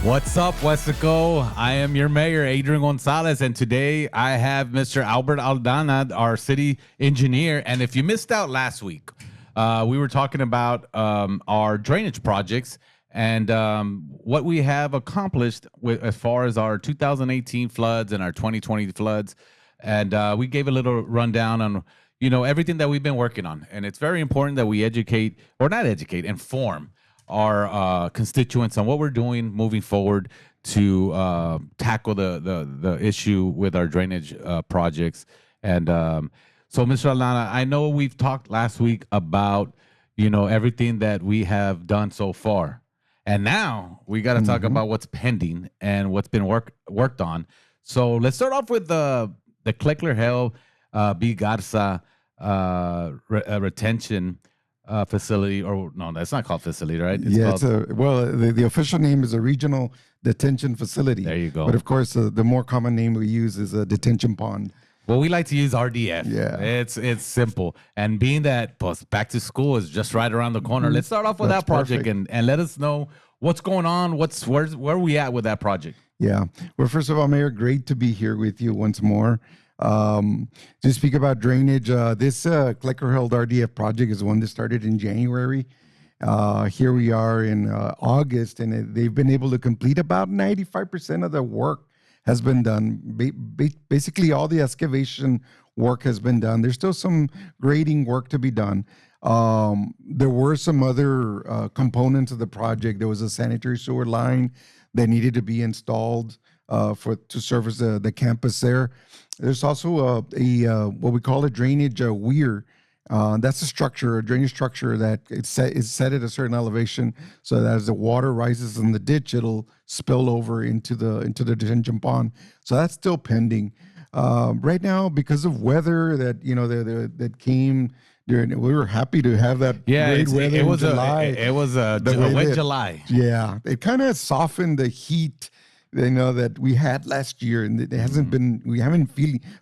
What's up, Weslaco? I am your mayor, Adrian Gonzalez, and today I have Mr. Albert Aldana, our city engineer. And if you missed out last week, we were talking about our drainage projects and what we have accomplished as far as our 2018 floods and our 2020 floods. And we gave a little rundown on everything that we've been working on. And it's very important that we inform our constituents on what we're doing moving forward to tackle the issue with our drainage projects. And so, Mr. Alana, I know we've talked last week about everything that we have done so far, and now we got to talk about what's pending and what's been worked on. So let's start off with the Kleckler Hill B. Garza retention facility, or no, that's not called facility, right? The official name is a regional detention facility. There you go. But of course, the more common name we use is a detention pond. Well, we like to use RDF. Yeah, it's simple. And being that back to school is just right around the corner, let's start off with that project and let us know what's going on. Where are we at with that project? Yeah. Well, first of all, Mayor, great to be here with you once more. To speak about drainage, this Kleckler Hill RDF project is one that started in January. Here we are in August, and they've been able to complete about 95% of the work has been done. Basically, all the excavation work has been done. There's still some grading work to be done. There were some other components of the project. There was a sanitary sewer line that needed to be installed to service the campus there. There's also what we call a drainage weir. That's a drainage structure that is set at a certain elevation, so that as the water rises in the ditch, it'll spill over into the detention pond. So that's still pending. Right now, because of weather that came during, we were happy to have that great weather in July. It was a wet July. Yeah, it kind of softened the heat that we had last year, and it hasn't been. We haven't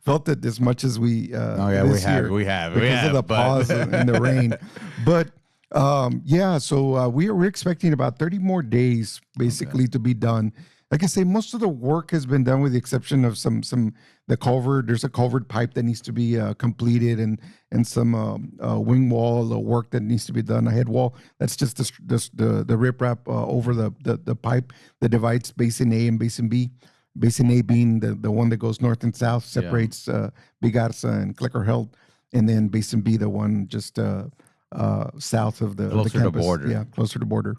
felt it as much as we. We have because of the pause and the rain, but So we're expecting about 30 more days, basically, to be done. Like I say, most of the work has been done, with the exception of the culvert. There's a culvert pipe that needs to be completed, and some wing wall work that needs to be done. A head wall, that's just the riprap over the pipe that divides Basin A and Basin B. Basin A being the one that goes north and south, separates Big Garza and Kleckler Hill, and then Basin B, the one just south of the closer campus. to border. Yeah, closer to border.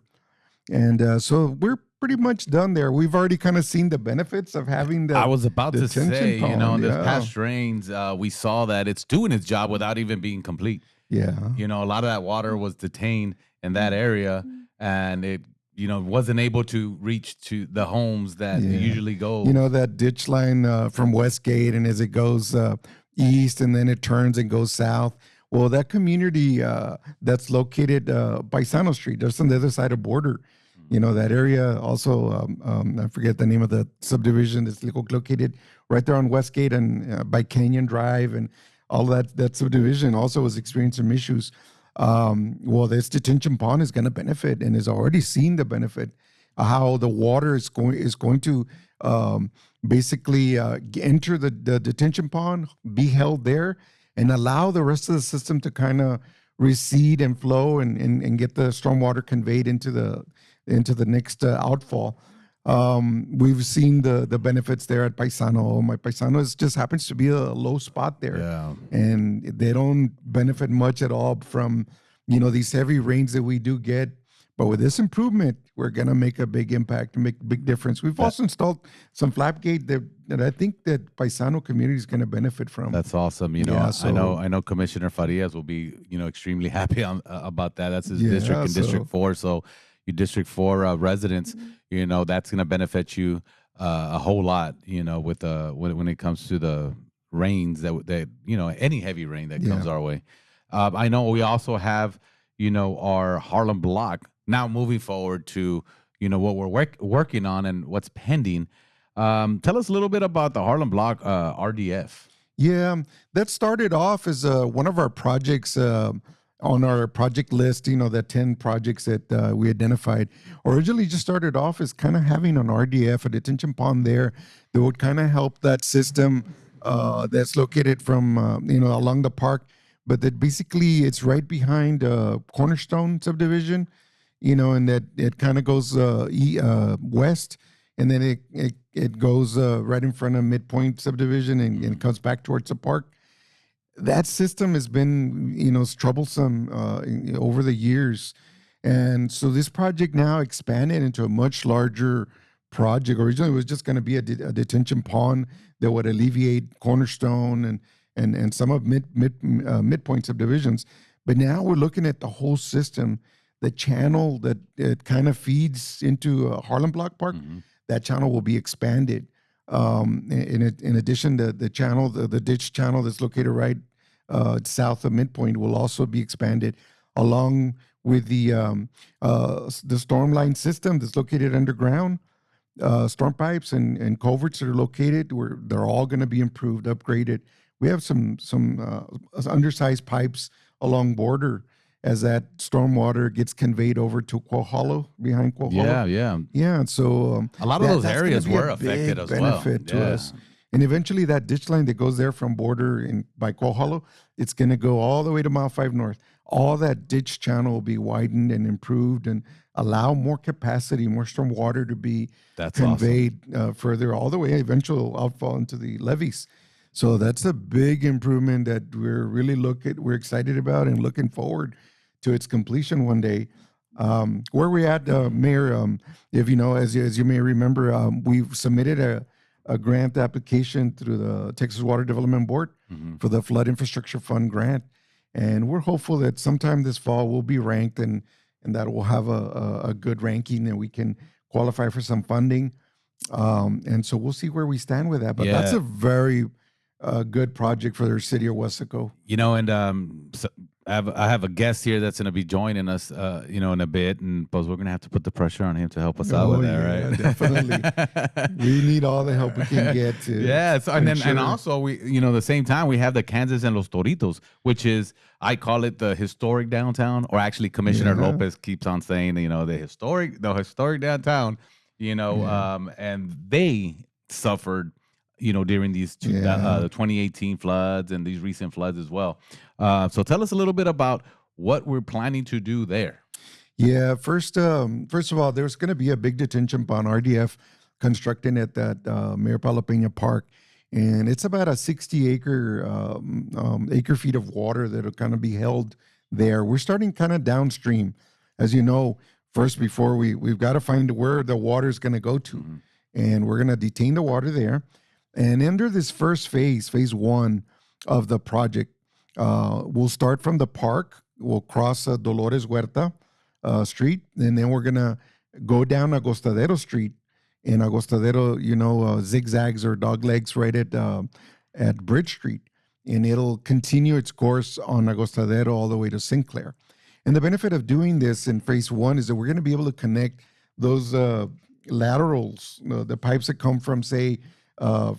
And so we're pretty much done there. We've already kind of seen the benefits of having the. I was about to say, pond, this past rains, we saw that it's doing its job without even being complete. Yeah. A lot of that water was detained in that area, and it, wasn't able to reach to the homes that it usually goes. That ditch line from Westgate, and as it goes east, and then it turns and goes south. Well, that community that's located Paisano Street, that's on the other side of border. That area also, I forget the name of the subdivision that's located right there on Westgate and by Canyon Drive, and all that subdivision also was experiencing some issues. Well, this detention pond is going to benefit, and has already seen the benefit, how the water is going to basically enter the detention pond, be held there, and allow the rest of the system to kind of recede and flow and get the stormwater conveyed into the next outfall. We've seen the benefits there at Paisano. My Paisano just happens to be a low spot there. Yeah. And they don't benefit much at all from, these heavy rains that we do get. But with this improvement, we're going to make a big impact, make a big difference. We've also installed some flapgate that I think that Paisano community is going to benefit from. That's awesome. I know Commissioner Farias will be, extremely happy about that. That's his district in District 4. So you District 4 residents, that's going to benefit you a whole lot, with when it comes to the rains that any heavy rain that comes our way. I know we also have, our Harlem block now moving forward to, what we're working on and what's pending. Tell us a little bit about the Harlem block RDF. Yeah, that started off as one of our projects on our project list, the 10 projects that we identified, originally just started off as kind of having an RDF, a detention pond there that would kind of help that system that's located from, along the park. But that basically it's right behind Cornerstone subdivision, and that it kind of goes west, and then it goes right in front of Midpoint subdivision and comes back towards the park. That system has been, troublesome over the years. And so this project now expanded into a much larger project. Originally, it was just going to be a detention pond that would alleviate Cornerstone and some of Midpoint subdivisions. But now we're looking at the whole system, the channel that it kind of feeds into Harlem Block Park. That channel will be expanded. In addition, the channel, the ditch channel that's located right south of Midpoint will also be expanded, along with the storm line system that's located underground. Storm pipes and culverts that are located, where they're all going to be improved, upgraded. We have some undersized pipes along border as that stormwater gets conveyed over to Quail Hollow, behind Quail Hollow. Yeah. And so a lot of those areas were affected as well. Benefit to us. And eventually that ditch line that goes there from border by Quail Hollow, it's going to go all the way to Mile 5 North. All that ditch channel will be widened and improved and allow more capacity, more storm water to be conveyed further, all the way, eventual outfall into the levees. So that's a big improvement that we're excited about and looking forward to its completion one day. Where we at, Mayor, if as you may remember, we've submitted a grant application through the Texas Water Development Board for the Flood Infrastructure Fund grant. And we're hopeful that sometime this fall we'll be ranked and that we'll have a good ranking and we can qualify for some funding. And so we'll see where we stand with that. But that's a very good project for their city of Weslaco. So I have a guest here that's going to be joining us, in a bit, and we're going to have to put the pressure on him to help us out with that, right? Definitely. We need all the help we can get to. Yeah. So, and also we, the same time we have the Kansas and Los Toritos, which is, I call it the historic downtown, or actually Commissioner Lopez keeps on saying, the historic downtown, and they suffered, during these the 2018 floods and these recent floods as well. So tell us a little bit about what we're planning to do there. Yeah, first of all, there's going to be a big detention pond, RDF, constructed at that Mayor Paulo Peña Park. And it's about a 60 acre feet of water that'll kind of be held there. We're starting kind of downstream. As you know, first, before we've got to find where the water is going to go to. And we're going to detain the water there. And under this first phase 1 of the project, we'll start from the park. We'll cross Dolores Huerta Street, and then we're going to go down Agostadero Street. And Agostadero, zigzags or dog legs right at Bridge Street. And it'll continue its course on Agostadero all the way to Sinclair. And the benefit of doing this in phase 1 is that we're going to be able to connect those laterals, the pipes that come from, say,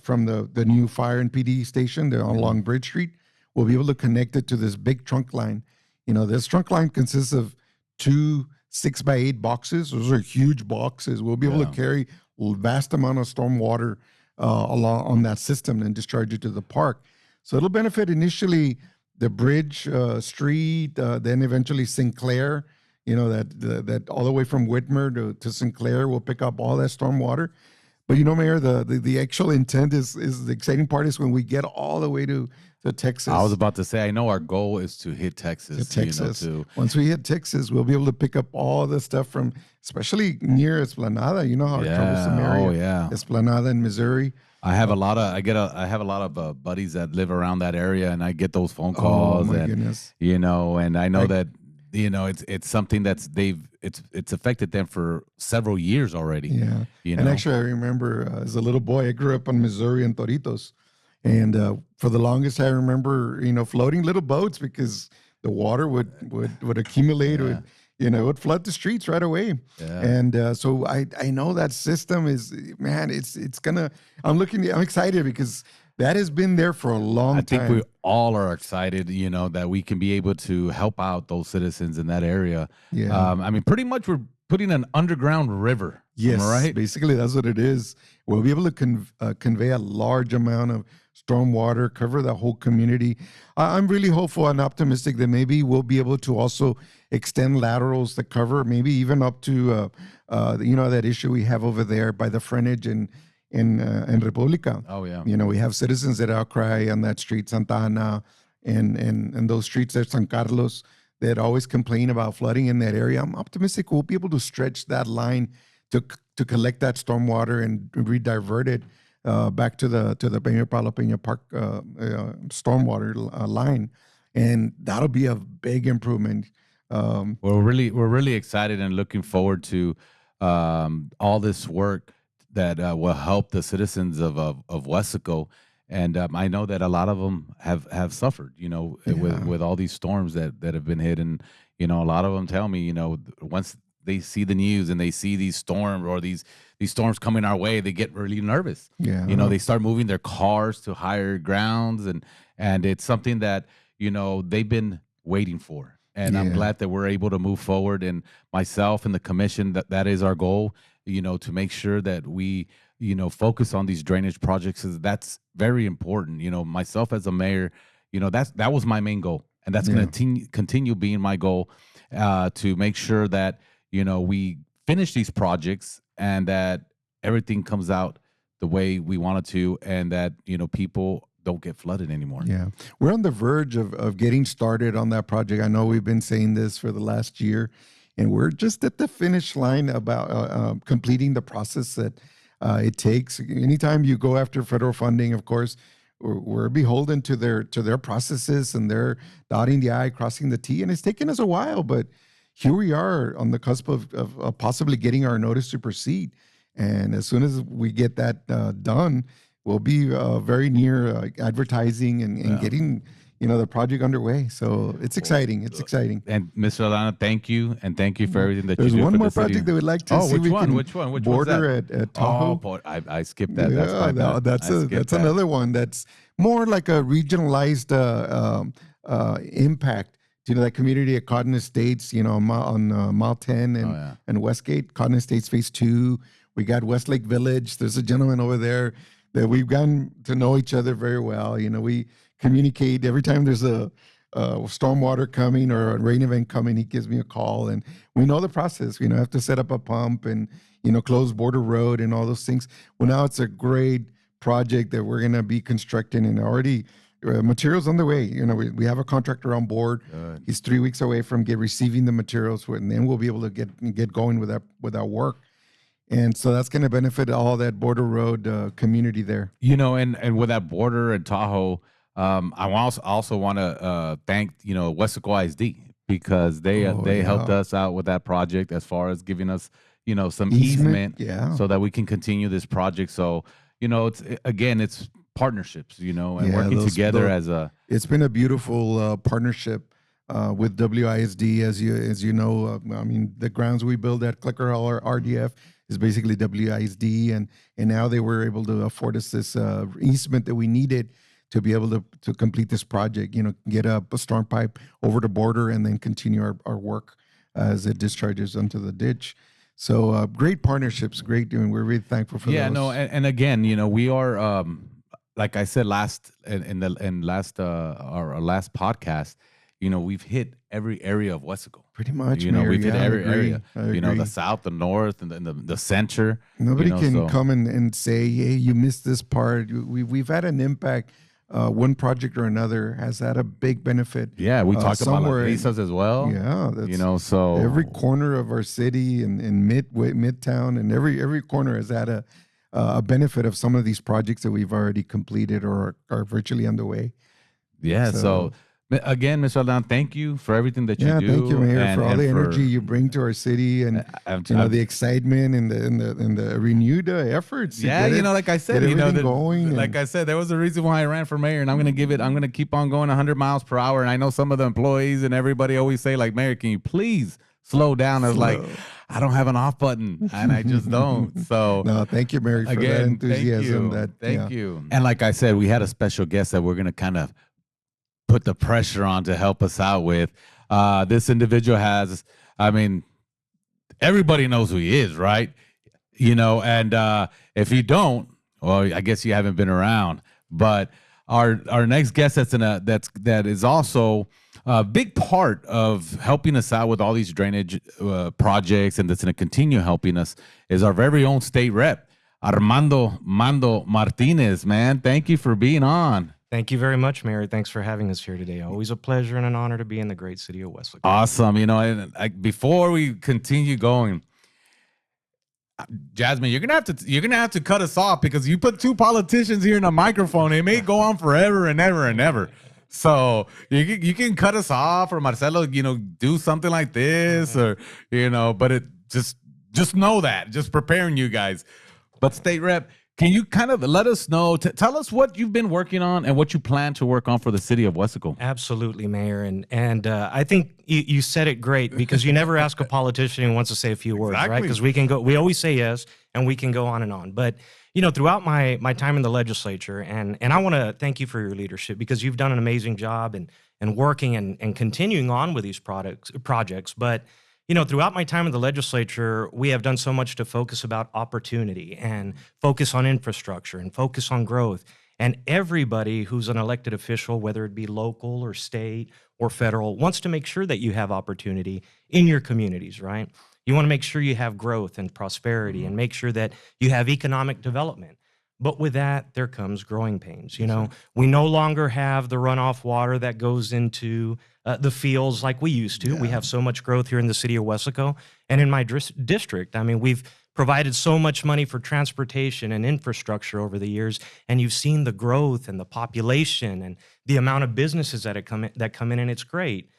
from the new fire and PD station there along Bridge Street. We'll be able to connect it to this big trunk line. This trunk line consists of 2 6x8 boxes. Those are huge boxes. We'll be able to carry a vast amount of storm water along on that system and discharge it to the park. So it'll benefit initially the Bridge Street, then eventually Sinclair. That all the way from Whitmer to Sinclair will pick up all that storm water. But Mayor, the actual intent is the exciting part is when we get all the way to Texas. I was about to say, I know our goal is to hit Texas. Once we hit Texas, we'll be able to pick up all the stuff from, especially near Esplanada. You know how troublesome area. Esplanada in Missouri. I have a lot of buddies that live around that area, and I get those phone calls. Oh my goodness. And I know that it's something that's it's affected them for several years already. Yeah. And actually, I remember as a little boy, I grew up in Missouri and Toritos. And for the longest, I remember, floating little boats because the water would accumulate, it would flood the streets right away. Yeah. And so I know that system is, man, it's gonna, I'm excited because that has been there for a long I think time. we all are excited, that we can be able to help out those citizens in that area. Yeah. I mean, pretty much we're putting an underground river. Am I Yes, right? basically that's what it is. We'll be able to convey a large amount of stormwater, cover the whole community. I'm really hopeful and optimistic that maybe we'll be able to also extend laterals that cover maybe even up to that issue we have over there by the frontage in República. Oh yeah. We have citizens that outcry on that street, Santa Ana, and those streets there, San Carlos, that always complain about flooding in that area. I'm optimistic we'll be able to stretch that line to collect that stormwater and redivert it back to the Peña Palo Peña Park stormwater line, and that'll be a big improvement. We're really excited and looking forward to all this work that will help the citizens of Weslaco. And I know that a lot of them have suffered, with all these storms that have been hit. And, a lot of them tell me, once they see the news and they see these storms or these storms coming our way, they get really nervous. Yeah. They start moving their cars to higher grounds, and it's something that, they've been waiting for. And I'm Yeah. glad that we're able to move forward. And myself and the commission, that is our goal, to make sure that we, focus on these drainage projects, because that's very important. Myself as a mayor, that was my main goal. And that's going to continue being my goal, to make sure that, we finish these projects and that everything comes out the way we want it to, and that, people don't get flooded anymore. Yeah, we're on the verge of getting started on that project. I know we've been saying this for the last year, and we're just at the finish line about completing the process that it takes. Anytime you go after federal funding, of course, we're beholden to their processes, and they're dotting the I, crossing the T, and it's taken us a while, but here we are on the cusp of possibly getting our notice to proceed. And as soon as we get that done, we'll be very near advertising and getting the project underway. So it's exciting. It's exciting. And Mr. Aldana, thank you, and thank you for everything that There's you do. one for more the city. project that we'd like to Oh, see. which we one? can Which one? Which border one's that? at Tahoe. Oh, I skipped that. That's my bad. That's That. another one that's more like a regionalized impact. That community at Cotton Estates, on Mile 10 and Westgate, Cotton Estates Phase 2. We got Westlake Village. There's a gentleman over there that we've gotten to know each other very well. We communicate every time there's a stormwater coming or a rain event coming. He gives me a call, and we know the process. We have to set up a pump and close border road and all those things. Well, now it's a great project that we're going to be constructing, and already materials on the way. We have a contractor on board. Good. He's 3 weeks away from receiving the materials, and then we'll be able to get going with our work. And so that's going to benefit all that border road community there. And with that border and Tahoe, I also want to thank Weslaco ISD, because they helped us out with that project as far as giving us some easement, so that we can continue this project. So it's partnerships, and working together as a. It's been a beautiful partnership with WISD, as you know. I mean, the grounds we build at Clicker Hall or RDF is basically WISD, and now they were able to afford us this easement that we needed to be able to complete this project. Get a storm pipe over the border and then continue our work as it discharges onto the ditch. So great partnerships, great doing. We're really thankful for those. And again, we are like I said our last podcast. We've hit every area of Weslaco. Pretty much, we've hit every area. I agree. The south, the north, and the center. Nobody can come and say, "Hey, you missed this part." We've had an impact. One project or another has had a big benefit. Yeah, we talked about somewhere Lisas as well. Yeah, that's, so every corner of our city and Midtown and every corner has had a benefit of some of these projects that we've already completed or are virtually underway. Yeah. So again, Mr. Aldana, thank you for everything that you do. Thank you, Mayor, for all the energy you bring to our city, and the excitement and the renewed efforts. Yeah, like I said, going. Like I said, there was a reason why I ran for mayor, and I'm going to keep on going 100 miles per hour. And I know some of the employees and everybody always say, like, Mayor, can you please slow down. I was like, Slow. I don't have an off button, and I just don't. So No, thank you, Mary, for that again, enthusiasm. thank you. And like I said, we had a special guest that we're gonna kind of put the pressure on to help us out with. This individual has, I mean, everybody knows who he is, right? And if you don't, well, I guess you haven't been around. But our next guest that is also a big part of helping us out with all these drainage projects, and that's going to continue helping us, is our very own state rep, Armando Mando Martinez. Man, thank you for being on. Thank you very much, Mary. Thanks for having us here today. Always a pleasure and an honor to be in the great city of Weslaco. Awesome. Before we continue going, Jasmine, you're gonna have to cut us off because you put two politicians here in a microphone. It may go on forever and ever and ever. So you can cut us off, or Marcelo, do something like this, or but it just know that, just preparing you guys. But State Rep, can you kind of let us know, tell us what you've been working on and what you plan to work on for the city of Weslaco? Absolutely, Mayor. And I think you said it great, because you never ask a politician who wants to say a few words, right? Because we always say yes, and we can go on and on. But, throughout my time in the legislature, and I want to thank you for your leadership, because you've done an amazing job and working and continuing on with these projects. But, throughout my time in the legislature, we have done so much to focus about opportunity and focus on infrastructure and focus on growth. And everybody who's an elected official, whether it be local or state or federal, wants to make sure that you have opportunity in your communities, right? You want to make sure you have growth and prosperity and make sure that you have economic development. But with that, there comes growing pains. We no longer have the runoff water that goes into the fields like we used to. Yeah. We have so much growth here in the city of Weslaco. And in my district, we've provided so much money for transportation and infrastructure over the years, and you've seen the growth and the population and the amount of businesses that come in, and it's great.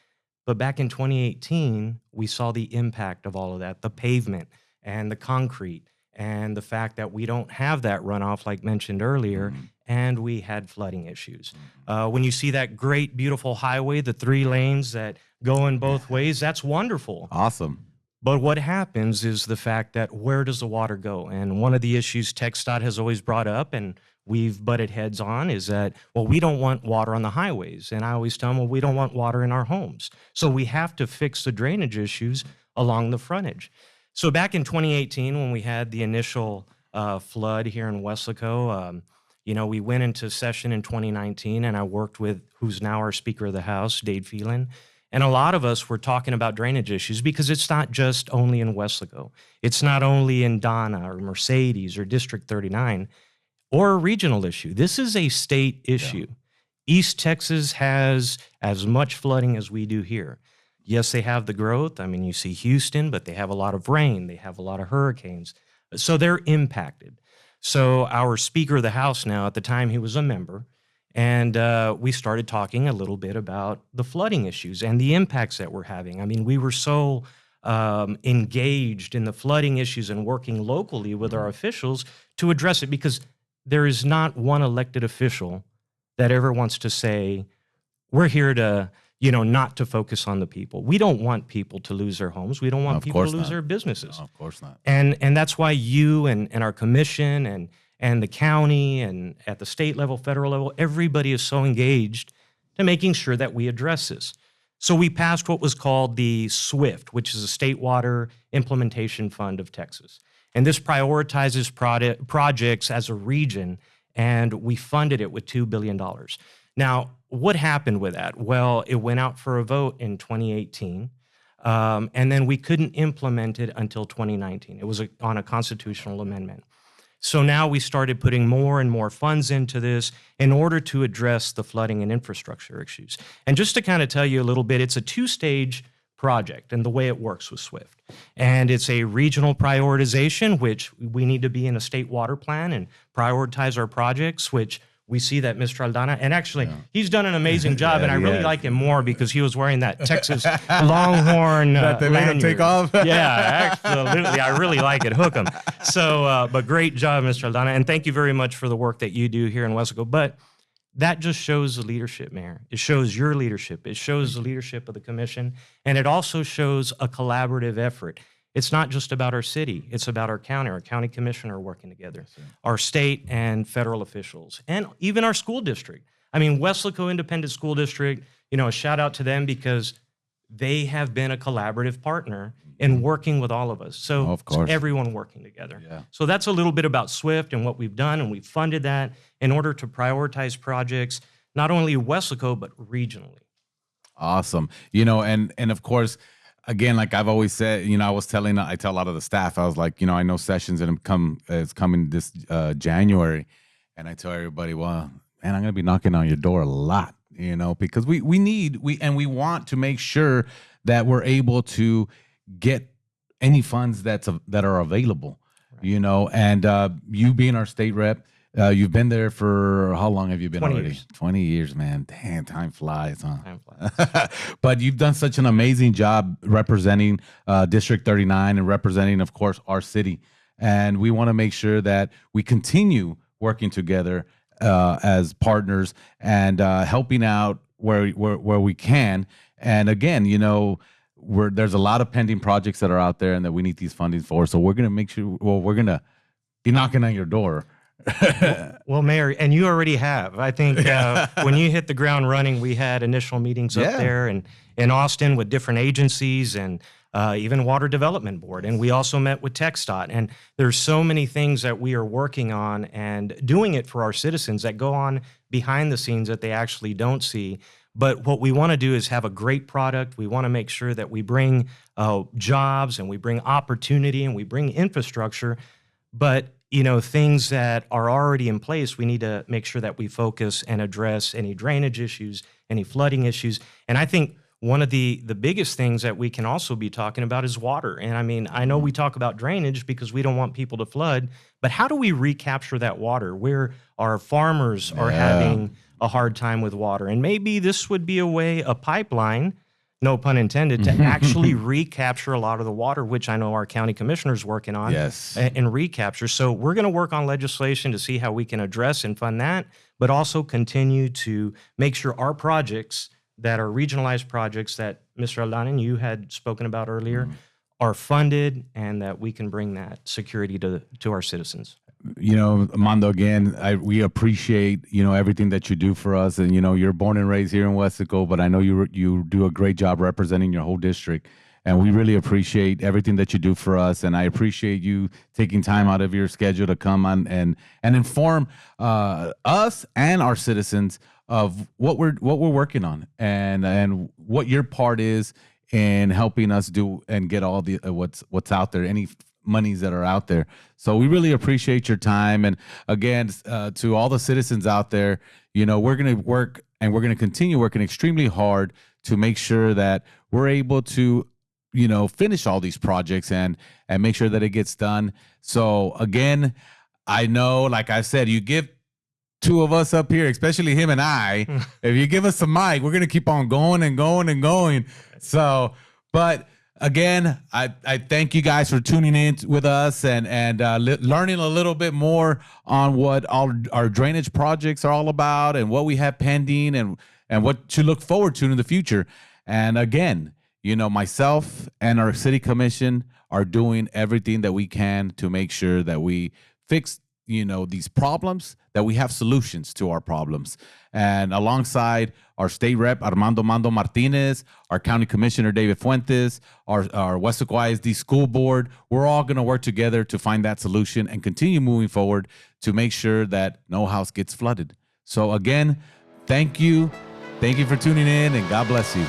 But back in 2018, we saw the impact of all of that, the pavement and the concrete, and the fact that we don't have that runoff like mentioned earlier, and we had flooding issues. When you see that great, beautiful highway, the 3 lanes that go in both ways, that's wonderful. Awesome. But what happens is the fact that where does the water go? And one of the issues TxDOT has always brought up, and we've butted heads on, is that, well, we don't want water on the highways. And I always tell them, well, we don't want water in our homes. So we have to fix the drainage issues along the frontage. So back in 2018, when we had the initial flood here in Weslaco, we went into session in 2019, and I worked with who's now our Speaker of the House, Dade Phelan. And a lot of us were talking about drainage issues, because it's not just only in Weslaco. It's not only in Donna or Mercedes or District 39 or a regional issue. This is a state issue. Yeah. East Texas has as much flooding as we do here. Yes, they have the growth. You see Houston, but they have a lot of rain. They have a lot of hurricanes. So they're impacted. So our Speaker of the House now, at the time he was a member, and we started talking a little bit about the flooding issues and the impacts that we're having. We were so engaged in the flooding issues and working locally with our officials to address it, because there is not one elected official that ever wants to say, we're here to, not to focus on the people. We don't want people to lose their homes. We don't want people to lose their businesses. No, of course not. And that's why you and our commission and the county and at the state level, federal level, everybody is so engaged to making sure that we address this. So we passed what was called the SWIFT, which is a State Water Implementation Fund of Texas. And this prioritizes projects as a region, and we funded it with $2 billion. Now, what happened with that? Well, it went out for a vote in 2018, and then we couldn't implement it until 2019. It was on a constitutional amendment. So now we started putting more and more funds into this in order to address the flooding and infrastructure issues. And just to kind of tell you a little bit, it's a 2-stage project and the way it works with SWIFT. And it's a regional prioritization, which we need to be in a state water plan and prioritize our projects, which we see that Mr. Aldana, and actually, he's done an amazing job, and I really like him more because he was wearing that Texas Longhorn that they made him take off. Yeah, absolutely. I really like it. Hook him. So, but great job, Mr. Aldana, and thank you very much for the work that you do here in Weslaco. But that just shows the leadership, Mayor. It shows your leadership. It shows the leadership of the commission, and it also shows a collaborative effort. It's not just about our city. It's about our county commissioner working together, our state and federal officials, and even our school district. I mean, Weslaco Independent School District, a shout out to them because they have been a collaborative partner in working with all of us. So of course, everyone working together. Yeah. So that's a little bit about SWIFT and what we've done, and we've funded that in order to prioritize projects, not only Weslaco, but regionally. Awesome. And of course, again, like I've always said, I tell a lot of the staff, I was like, I know sessions is coming this January, and I tell everybody, well, man, I'm going to be knocking on your door a lot, because we want to make sure that we're able to get any funds that are available, right. And you being our state rep, you've been there for how long have you been 20 already? years. 20 years, man. Damn, time flies, huh? Time flies. But you've done such an amazing job representing District 39 and representing, of course, our city. And we want to make sure that we continue working together as partners and helping out where we can. And again, there's a lot of pending projects that are out there and that we need these fundings for. So we're going to make sure, we're going to be knocking on your door. Well, Mayor, and you already have. I think when you hit the ground running, we had initial meetings up there and in Austin with different agencies and even Water Development Board. And we also met with TxDOT. And there's so many things that we are working on and doing it for our citizens that go on behind the scenes that they actually don't see. But what we want to do is have a great product. We want to make sure that we bring jobs and we bring opportunity and we bring infrastructure. But things that are already in place, we need to make sure that we focus and address any drainage issues, any flooding issues. And I think one of the biggest things that we can also be talking about is water. And I mean, I know we talk about drainage because we don't want people to flood, but how do we recapture that water where our farmers are having a hard time with water? And maybe this would be a pipeline, no pun intended, to actually recapture a lot of the water, which I know our county commissioner's working on. Yes. And recapture. So we're going to work on legislation to see how we can address and fund that, but also continue to make sure our projects that are regionalized projects that Mr. Aldanan, you had spoken about earlier, are funded and that we can bring that security to our citizens. Mando, again, we appreciate, everything that you do for us. And, you're born and raised here in Weslaco, but I know you do a great job representing your whole district. And we really appreciate everything that you do for us. And I appreciate you taking time out of your schedule to come on and inform us and our citizens of what we're working on and what your part is in helping us do and get all the what's out there, any monies that are out there. So we really appreciate your time. And again, to all the citizens out there, we're going to work and we're going to continue working extremely hard to make sure that we're able to, finish all these projects and make sure that it gets done. So again, I know, like I said, you give two of us up here, especially him and I, if you give us a mic, we're going to keep on going and going and going. So, but again, I thank you guys for tuning in with us and learning a little bit more on what our drainage projects are all about and what we have pending and what to look forward to in the future. And again, myself and our city commission are doing everything that we can to make sure that we fix these problems, that we have solutions to our problems. And alongside our state rep, Armando Mando Martinez, our county commissioner, David Fuentes, our Weslaco ISD school board, we're all going to work together to find that solution and continue moving forward to make sure that no house gets flooded. So again, thank you. Thank you for tuning in and God bless you.